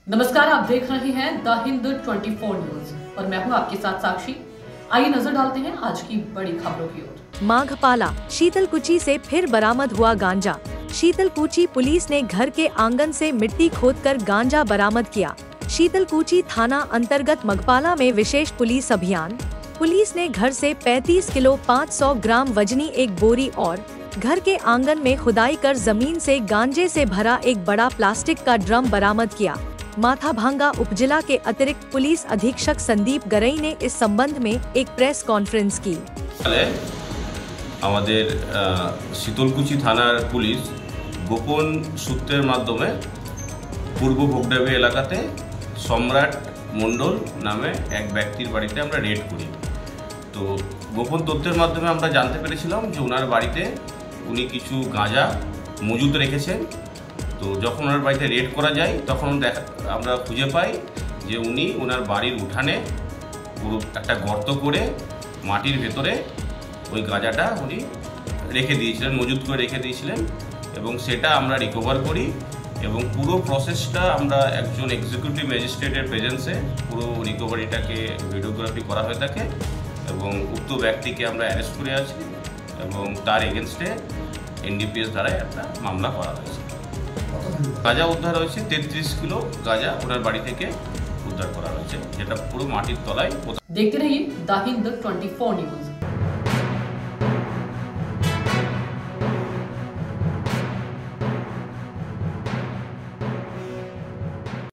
नमस्कार, आप देख रहे हैं द हिंद 24 न्यूज और मैं हूं आपके साथ साक्षी। आइए नजर डालते हैं आज की बड़ी खबरों की ओर। माघपाला शीतलकुची से फिर बरामद हुआ गांजा। शीतलकुची पुलिस ने घर के आंगन से मिट्टी खोदकर गांजा बरामद किया। शीतलकुची थाना अंतर्गत माघपाला में विशेष पुलिस अभियान। पुलिस ने घर से 35 किलो 500 ग्राम वजनी एक बोरी और घर के आंगन में खुदाई कर जमीन से गांजे से भरा एक बड़ा प्लास्टिक का ड्रम बरामद किया। माथाभांगा उपजिला के अतिरिक्त पुलिस अधीक्षक संदीप गरई ने इस संबंध में एक प्रेस कॉन्फ्रेंस की। আমাদের শীতলকুচি থানার পুলিশ গোপন সূত্রের মাধ্যমে পূর্ব ভোগডাবে এলাকাতে সম্রাট মণ্ডল নামে এক ব্যক্তির বাড়িতে আমরা রেড করি। তো গোপন তথ্যের মাধ্যমে আমরা জানতে পেরেছিলাম যে ওনার বাড়িতে উনি কিছু গাঁজা মজুত রেখেছেন। তো যখন ওনার বাড়িতে রেড করা যায় তখন আমরা খুঁজে পাই যে উনি ওনার বাড়ির উঠানে পুরো একটা গর্ত করে মাটির ভেতরে ওই গাঁজাটা উনি রেখে দিয়েছিলেন, মজুত করে রেখে দিয়েছিলেন এবং সেটা আমরা রিকভার করি এবং পুরো প্রসেসটা আমরা একজন এক্সিকিউটিভ ম্যাজিস্ট্রেটের প্রেজেন্সে পুরো রিকভারিটাকে ভিডিওগ্রাফি করা হয়ে থাকে এবং উক্ত ব্যক্তিকে আমরা অ্যারেস্ট করে আছি এবং তার এগেনস্টে এনডিপিএস দ্বারা একটা মামলা করা হয়েছে। গাঁজা উদ্ধার হয়েছে 33 কিলো গাঁজা ওনার বাড়ি থেকে উদ্ধার করা হয়েছে, যেটা পুরো মাটির তলায়। देखते रहिए द हिंद 24 न्यूज।